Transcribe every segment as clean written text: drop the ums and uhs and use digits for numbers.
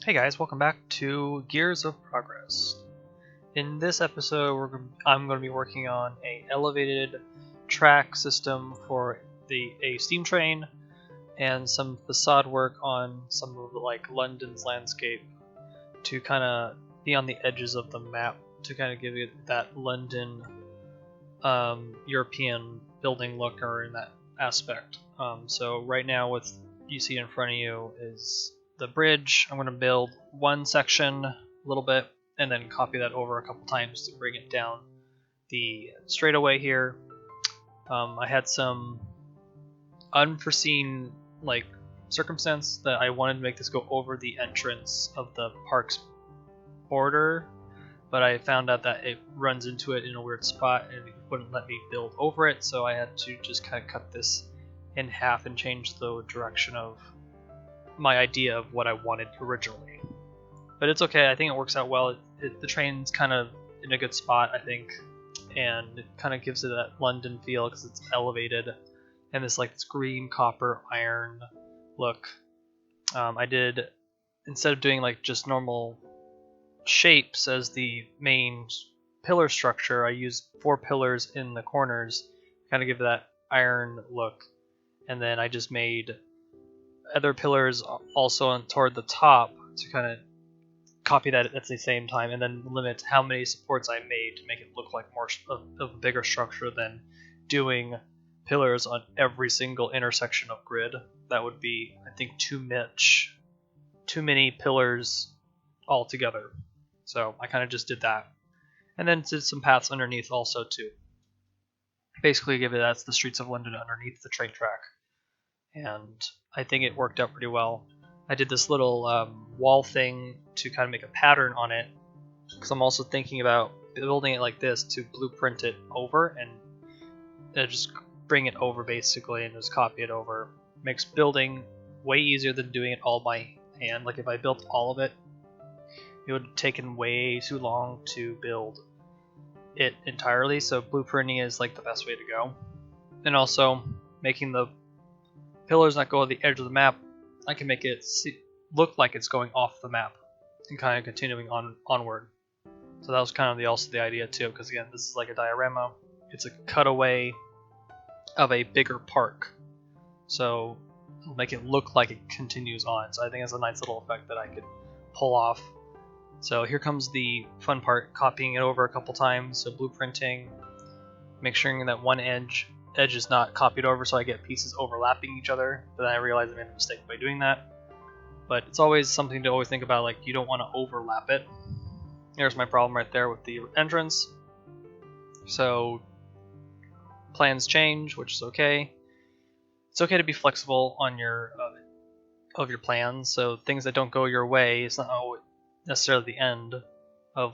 Hey guys, welcome back to Gears of Progress. In this episode, I'm going to be working on a elevated track system for a steam train and some facade work on some of London's landscape to kind of be on the edges of the map to kind of give it that London European building look or in that aspect. So right now, what you see in front of you is the bridge. I'm going to build one section a little bit and then copy that over a couple times to bring it down the straightaway here. I had some unforeseen circumstance that I wanted to make this go over the entrance of the park's border, but I found out that it runs into it in a weird spot and it wouldn't let me build over it, so I had to just kind of cut this in half and change the direction of my idea of what I wanted originally. But it's okay, I think it works out well. The train's kind of in a good spot, I think, and it kind of gives it that London feel because it's elevated and this this green copper iron look. I did, instead of doing just normal shapes as the main pillar structure, I used 4 pillars in the corners to kind of give that iron look, and then I just made other pillars also toward the top to kind of copy that at the same time, and then limit how many supports I made to make it look like more of a bigger structure than doing pillars on every single intersection of grid. That would be, I think, too many pillars all together. So I kind of just did that, and then did some paths underneath also too. Basically, that's the streets of London underneath the train track, and I think it worked out pretty well. I did this little wall thing to kind of make a pattern on it, because I'm also thinking about building it like this to blueprint it over and just bring it over basically and just copy it over. Makes building way easier than doing it all by hand. If I built all of it, it would have taken way too long to build it entirely, so blueprinting is the best way to go. And also making the pillars not go on the edge of the map, I can make it look like it's going off the map and kind of continuing onward. So that was kind of also the idea too, because again, this is like a diorama. It's a cutaway of a bigger park, so it'll make it look like it continues on. So I think it's a nice little effect that I could pull off. So here comes the fun part, copying it over a couple times. So blueprinting, make sure that one edge is not copied over so I get pieces overlapping each other, but then I realized I made a mistake by doing that. But it's always something to always think about, you don't want to overlap it. Here's my problem right there with the entrance. So plans change, which is okay. It's okay to be flexible on your plans, so things that don't go your way, it's not necessarily the end of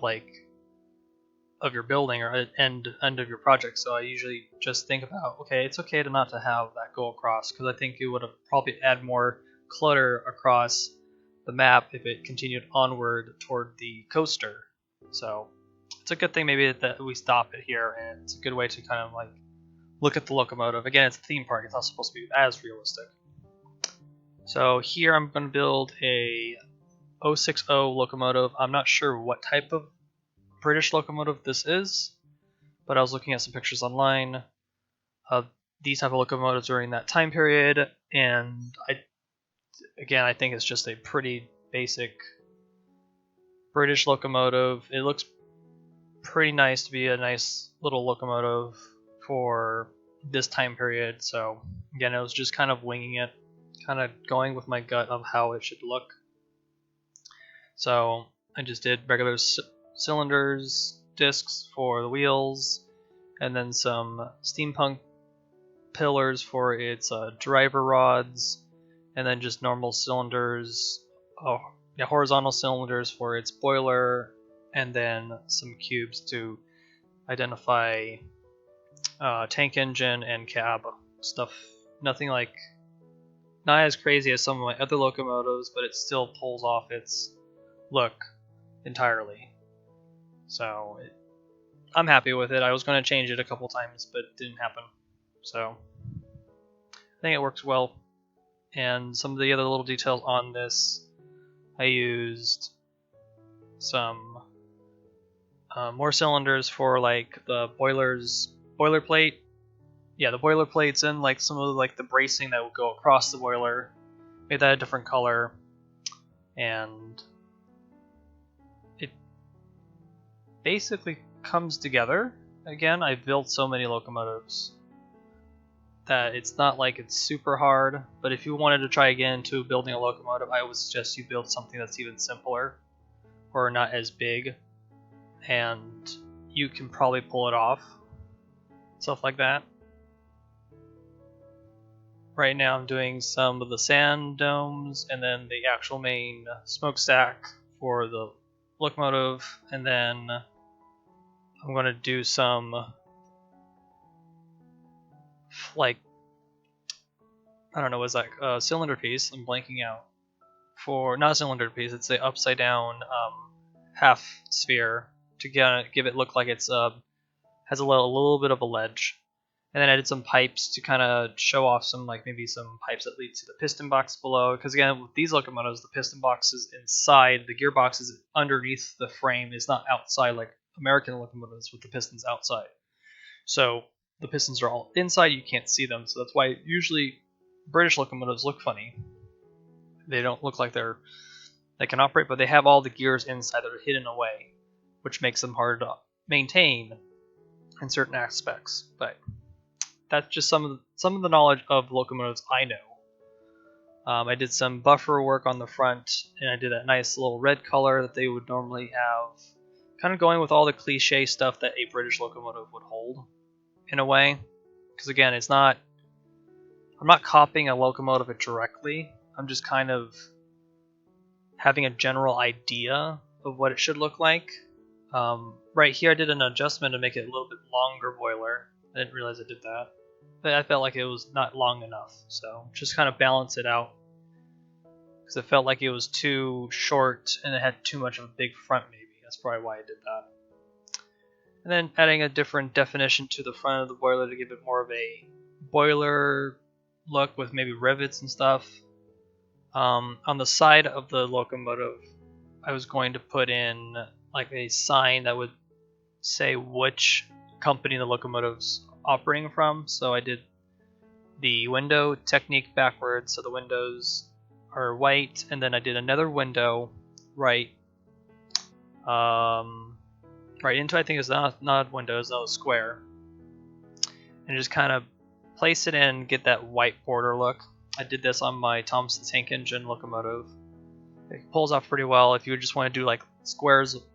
of your building or end of your project. So I usually just think about, okay, it's okay to not to have that go across, because I think it would have probably add more clutter across the map if it continued onward toward the coaster. So it's a good thing maybe that we stop it here, and it's a good way to kind of look at the locomotive. Again, it's a theme park, it's not supposed to be as realistic. So here I'm going to build a 060 locomotive. I'm not sure what type of British locomotive this is, but I was looking at some pictures online of these type of locomotives during that time period, and I think it's just a pretty basic British locomotive. It looks pretty nice to be a nice little locomotive for this time period. So again, I was just kind of winging it, kind of going with my gut of how it should look. So I just did regular cylinders, discs for the wheels, and then some steampunk pillars for its driver rods, and then just normal cylinders, horizontal cylinders for its boiler, and then some cubes to identify tank engine and cab stuff. Nothing not as crazy as some of my other locomotives, but it still pulls off its look entirely. So I'm happy with it. I was going to change it a couple times, but it didn't happen. So I think it works well. And some of the other little details on this, I used some more cylinders for like the boilerplate. Yeah, the boiler plates and like some of like the bracing that would go across the boiler. Made that a different color, and it basically comes together. Again, I've built so many locomotives that it's not like it's super hard, but if you wanted to try again to building a locomotive, I would suggest you build something that's even simpler or not as big, and you can probably pull it off. Stuff like that. Right now I'm doing some of the sand domes and then the actual main smokestack for the locomotive, and then I'm going to do some like, I don't know, what's that, cylinder piece, I'm blanking out. For, not a cylinder piece, it's the upside down half sphere to give it look like it's has a little bit of a ledge. And then I did some pipes to kind of show off some, like maybe some pipes that lead to the piston box below. Because again, with these locomotives, the piston box is inside, the gearbox is underneath the frame, is not outside like American locomotives with the pistons outside. So the pistons are all inside, you can't see them. So that's why usually British locomotives look funny. They don't look like they can operate, but they have all the gears inside that are hidden away, which makes them hard to maintain in certain aspects. But that's just some of the knowledge of locomotives I know. I did some buffer work on the front, and I did that nice little red color that they would normally have, kind of going with all the cliche stuff that a British locomotive would hold, in a way. Because again, I'm not copying a locomotive directly. I'm just kind of having a general idea of what it should look like. Right here I did an adjustment to make it a little bit longer boiler. I didn't realize I did that. But I felt like it was not long enough, so just kind of balance it out. Because it felt like it was too short and it had too much of a big front maybe. That's probably why I did that. And then adding a different definition to the front of the boiler to give it more of a boiler look with maybe rivets and stuff. On the side of the locomotive, I was going to put in like a sign that would say which company the locomotive's operating from. So I did the window technique backwards, so the windows are white, and then I did another window right into, I think it's not windows, no, square, and just kind of place it in, get that white border look. I did this on my Thomson tank engine locomotive. It pulls off pretty well. If you just want to do like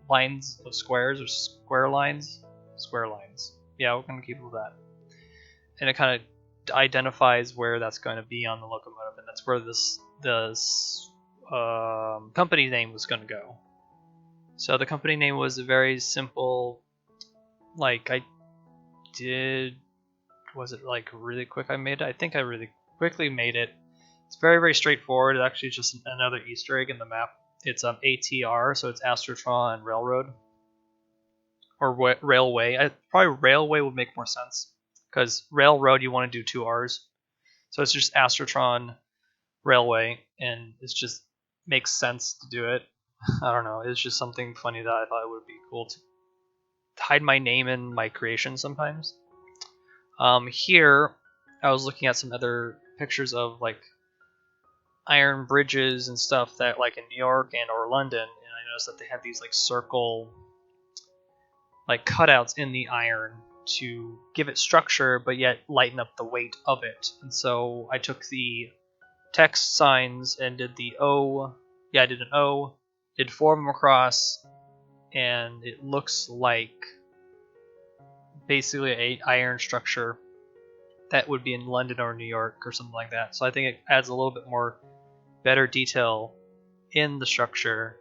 lines of squares or square lines. Yeah, we're going to keep with that. And it kind of identifies where that's going to be on the locomotive, and that's where this company name was going to go. So the company name was a very simple, like was it like really quick I made it? I think I really quickly made it. It's very, very straightforward. It's actually just another Easter egg in the map. It's ATR, so it's Astrotron Railroad. Or Railway. Probably Railway would make more sense, because Railroad you want to do 2 R's. So it's just Astrotron Railway, and it just makes sense to do it. I don't know, it's just something funny that I thought would be cool to hide my name in my creation sometimes. Here, I was looking at some other pictures of like iron bridges and stuff that like in New York and or London, and I noticed that they had these like circle like cutouts in the iron to give it structure but yet lighten up the weight of it. And so I took the text signs and did the O. Yeah, I did an O, did 4 of them across, and it looks like basically an iron structure that would be in London or New York or something like that. So I think it adds a little bit more better detail in the structure,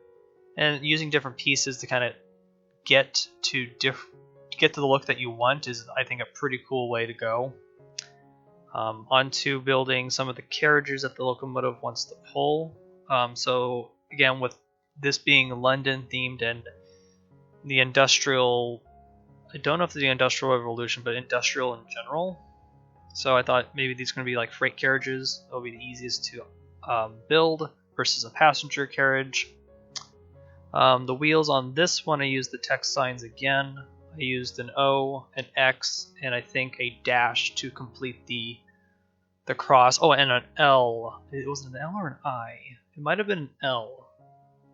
and using different pieces to kind of get to the look that you want is, I think, a pretty cool way to go. Onto building some of the carriages that the locomotive wants to pull. So again, with this being London themed and the industrial, I don't know if it's the Industrial Revolution, but industrial in general. So I thought maybe these are going to be like freight carriages. It'll be the easiest to build versus a passenger carriage. The wheels on this one, I used the text signs again. I used an O, an X, and I think a dash to complete the cross. Oh, and an L. It was an L or an I? It might have been an L,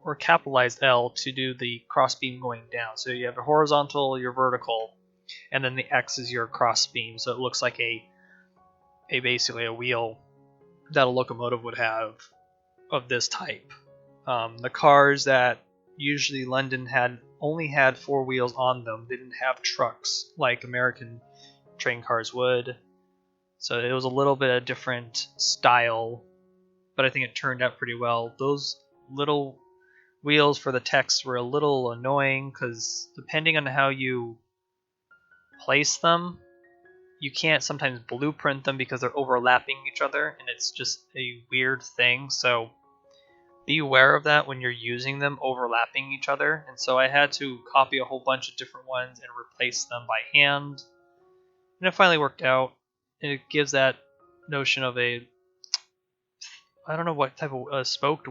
or capitalized L to do the cross beam going down. So you have a horizontal, your vertical, and then the X is your cross beam. So it looks like a basically a wheel that a locomotive would have of this type. The cars that usually London only had 4 wheels on them. They didn't have trucks like American train cars would. So it was a little bit of different style, but I think it turned out pretty well. Those little wheels for the text were a little annoying because depending on how you place them, you can't sometimes blueprint them because they're overlapping each other, and it's just a weird thing. So be aware of that when you're using them overlapping each other. And so I had to copy a whole bunch of different ones and replace them by hand. And it finally worked out. And it gives that notion of I don't know what type of a spoked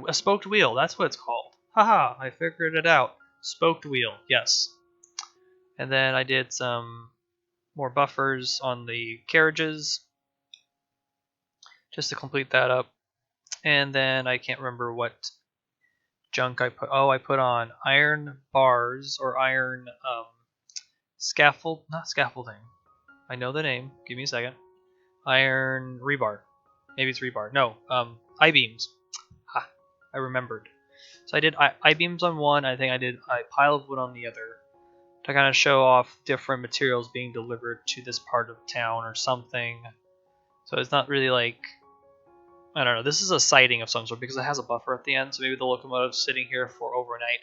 wheel. That's what it's called. Haha, I figured it out. Spoked wheel, yes. And then I did some more buffers on the carriages just to complete that up. And then I can't remember what junk I put. Oh, I put on iron bars or iron not scaffolding. I know the name. Give me a second. Iron rebar. Maybe it's rebar. No, I-beams. I remembered. So I did I-beams on one. I think I did a pile of wood on the other to kind of show off different materials being delivered to this part of town or something. So it's not really like, I don't know, this is a siding of some sort because it has a buffer at the end, so maybe the locomotive's sitting here for overnight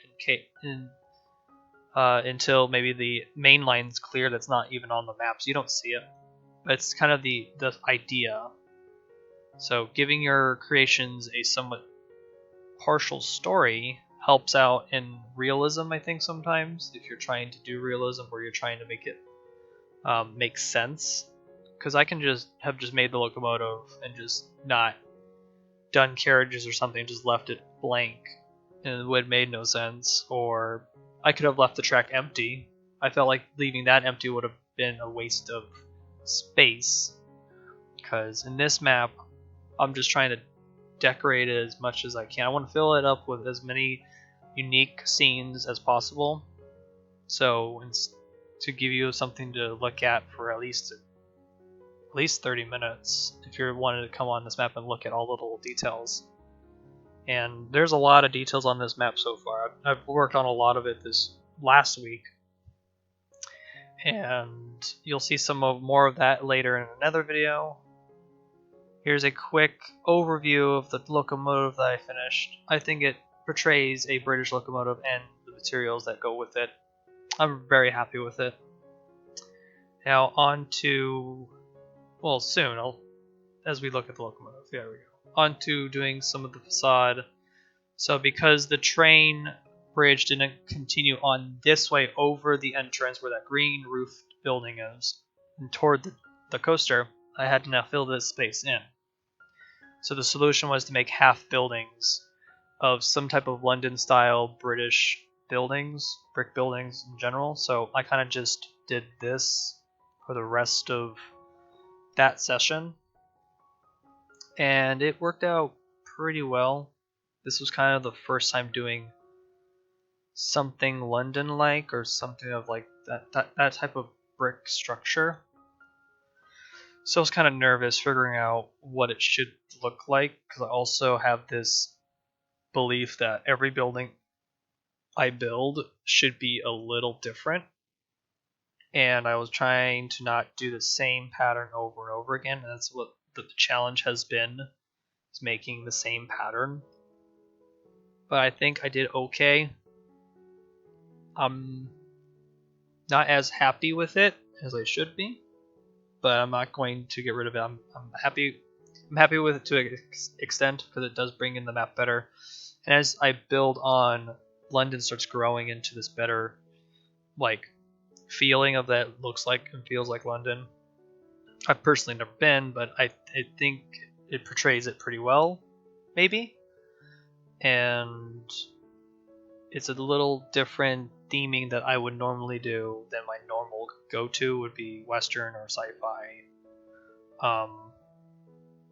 until maybe the main line's clear that's not even on the map, so you don't see it. But it's kind of the idea. So giving your creations a somewhat partial story helps out in realism, I think, sometimes, if you're trying to do realism or you're trying to make it make sense. Because I can just made the locomotive and just not done carriages or something, just left it blank, and it would have made no sense. Or I could have left the track empty. I felt like leaving that empty would have been a waste of space, because in this map I'm just trying to decorate it as much as I can. I want to fill it up with as many unique scenes as possible, so to give you something to look at for at least 30 minutes if you wanted to come on this map and look at all the little details. And there's a lot of details on this map so far. I've worked on a lot of it this last week, and you'll see more of that later in another video. Here's a quick overview of the locomotive that I finished. I think it portrays a British locomotive and the materials that go with it. I'm very happy with it. Now on to, well, soon, as we look at the locomotive, there we go. On to doing some of the facade. So because the train bridge didn't continue on this way over the entrance where that green roofed building is, and toward the coaster, I had to now fill this space in. So the solution was to make half buildings of some type of London-style British buildings, brick buildings in general. So I kind of just did this for the rest of that session, and it worked out pretty well. This was kind of the first time doing something London-like, or something of like that type of brick structure. So I was kind of nervous figuring out what it should look like, because I also have this belief that every building I build should be a little different. And I was trying to not do the same pattern over and over again, and that's what the challenge has been, is making the same pattern. But I think I did okay. I'm not as happy with it as I should be, but I'm not going to get rid of it. I'm happy with it to an extent, because it does bring in the map better. And as I build on, London starts growing into this better like feeling of that looks like and feels like London. I've personally never been, but I think it portrays it pretty well, maybe. and it's a little different theming that I would normally do than my normal go-to would be Western or sci-fi.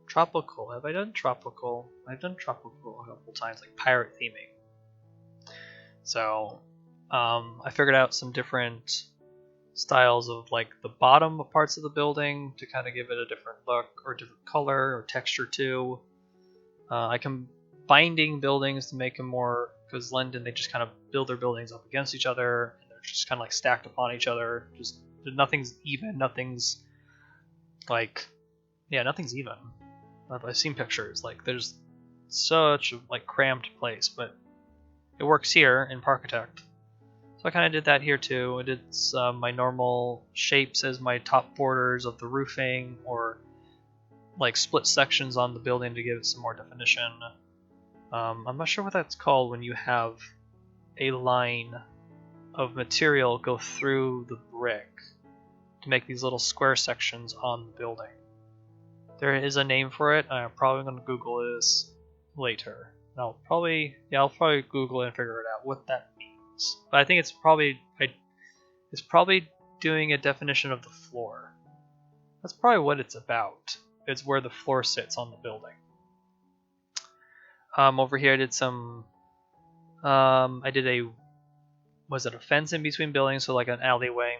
Tropical. Have I done tropical? I've done tropical a couple times, like pirate theming. So I figured out some different styles of like the bottom parts of the building to kind of give it a different look or different color or texture too. I can binding buildings to make them more, because London, they just kind of build their buildings up against each other and they're just kind of like stacked upon each other. Just nothing's even, nothing's like, yeah, nothing's even. I've seen pictures, like there's such a like cramped place, but it works here in Parkitect. So I kind of did that here too. I did my normal shapes as my top borders of the roofing, or like split sections on the building to give it some more definition. I'm not sure what that's called when you have a line of material go through the brick to make these little square sections on the building. There is a name for it. I'm probably going to Google this later. I'll probably Google it and figure it out what that means. But I think it's probably doing a definition of the floor. That's probably what it's about. It's where the floor sits on the building. Over here I did some, I did a fence in between buildings, so like an alleyway,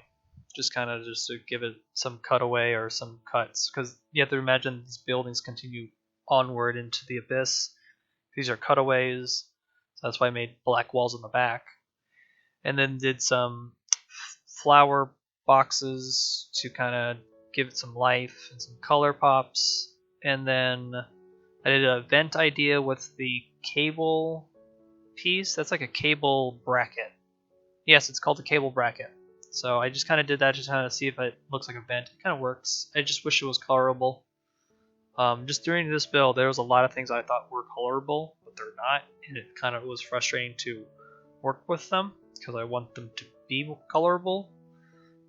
just to give it some cutaway or some cuts, because you have to imagine these buildings continue onward into the abyss. These are cutaways, so that's why I made black walls in the back. And then did some flower boxes to kind of give it some life and some color pops. And then I did a vent idea with the cable piece. That's like a cable bracket. Yes, it's called a cable bracket. So I just kind of did that just kind of see if it looks like a vent. It kind of works. I just wish it was colorable. Just during this build, there was a lot of things I thought were colorable, but they're not, and it kind of was frustrating to work with them because I want them to be colorable.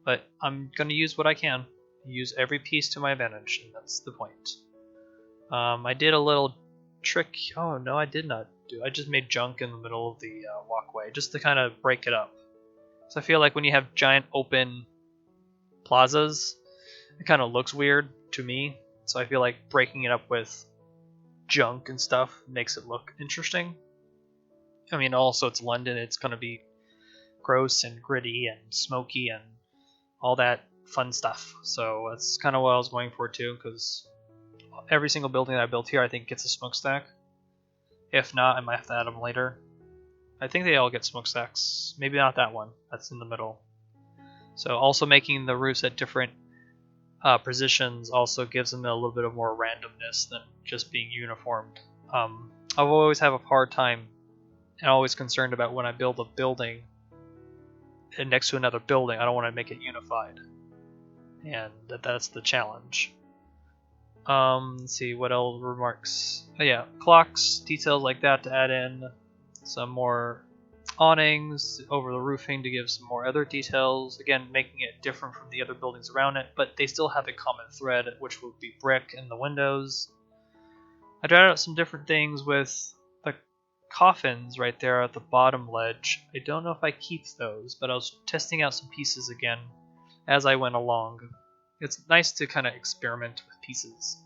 But I'm going to use what I can. Use every piece to my advantage, and that's the point. I did a little trick. Oh no, I did not do. I just made junk in the middle of the walkway just to kind of break it up. So I feel like when you have giant open plazas, it kind of looks weird to me. So I feel like breaking it up with junk and stuff makes it look interesting. I mean, also it's London. It's going to be gross and gritty and smoky and all that fun stuff. So that's kind of what I was going for too, because every single building that I built here I think gets a smokestack. If not, I might have to add them later. I think they all get smokestacks. Maybe not that one. That's in the middle. So also making the roofs at different positions also gives them a little bit of more randomness than just being uniformed. I've always have a hard time and always concerned about when I build a building and next to another building, I don't want to make it unified. And that's the challenge. Let's see, what else remarks? Oh yeah, clocks, details like that to add in. Some more awnings over the roofing to give some more other details. Again, making it different from the other buildings around it, but they still have a common thread, which would be brick in the windows. I tried out some different things with the coffins right there at the bottom ledge. I don't know if I keep those, but I was testing out some pieces again as I went along. It's nice to kind of experiment with pieces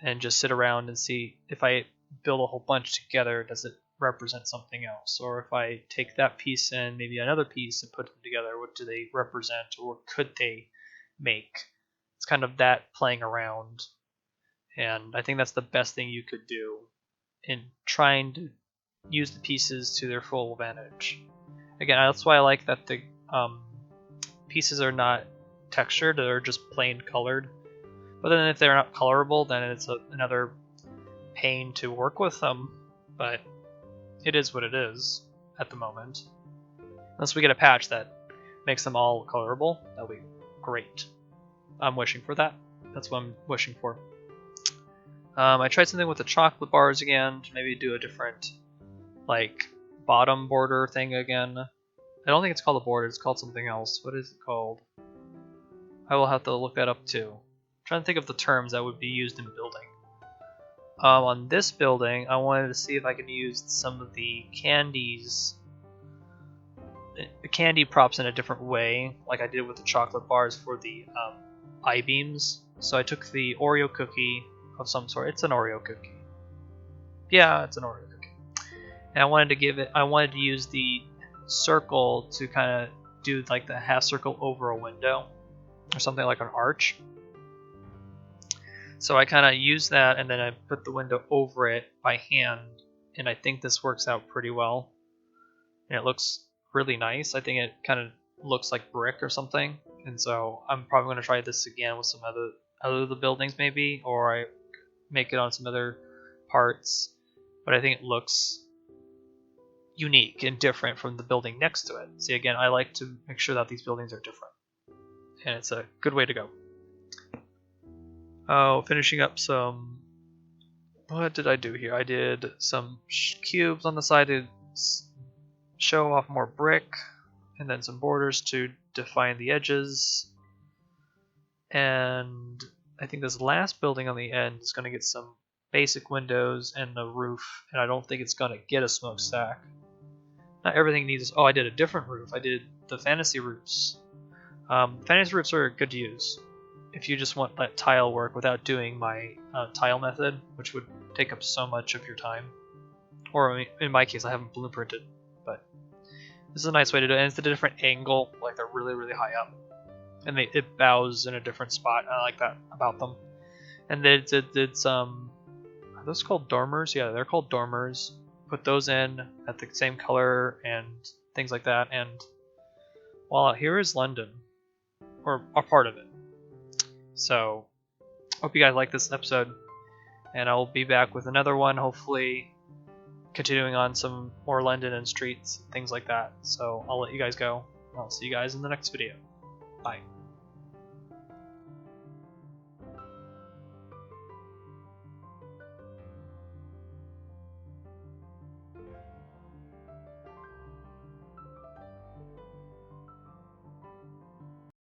and just sit around and see if I build a whole bunch together, does it represent something else? Or if I take that piece and maybe another piece and put them together, what do they represent or could they make? It's kind of that playing around. And I think that's the best thing you could do in trying to use the pieces to their full advantage. Again, that's why I like that the pieces are not textured, they're just plain colored. But then if they're not colorable, then it's another pain to work with them. But it is what it is at the moment. Unless we get a patch that makes them all colorable, that'll be great. I'm wishing for that. That's what I'm wishing for. I tried something with the chocolate bars again, to maybe do a different, like, bottom border thing again. I don't think it's called a border, it's called something else. What is it called? I will have to look that up too. I'm trying to think of the terms that would be used in building. On this building, I wanted to see if I could use some of the candy props in a different way, like I did with the chocolate bars for the I-beams. So I took the Oreo cookie of some sort. It's an Oreo cookie. Yeah, it's an Oreo cookie. And I wanted to use the circle to kind of do like the half circle over a window or something like an arch. So I kind of used that, and then I put the window over it by hand, and I think this works out pretty well. And it looks really nice. I think it kind of looks like brick or something, and so I'm probably going to try this again with some other of the buildings maybe, or I make it on some other parts. But I think it looks unique and different from the building next to it. See, again, I like to make sure that these buildings are different, and it's a good way to go. Oh, finishing up some... What did I do here? I did some cubes on the side to show off more brick, and then some borders to define the edges. And I think this last building on the end is going to get some basic windows and the roof, and I don't think it's going to get a smokestack. Not everything needs... Oh, I did a different roof. I did the fantasy roofs. Fantasy roofs are good to use if you just want that tile work without doing my tile method, which would take up so much of your time. Or in my case, I haven't blueprinted, but this is a nice way to do it. And it's at a different angle, like they're really, really high up. And it bows in a different spot. I like that about them. And they did some... Are those called dormers? Yeah, they're called dormers. Put those in at the same color and things like that. And voila, here is London. Or a part of it. So, hope you guys like this episode, and I'll be back with another one, hopefully continuing on some more London and streets, things like that. So I'll let you guys go. I'll see you guys in the next video. Bye.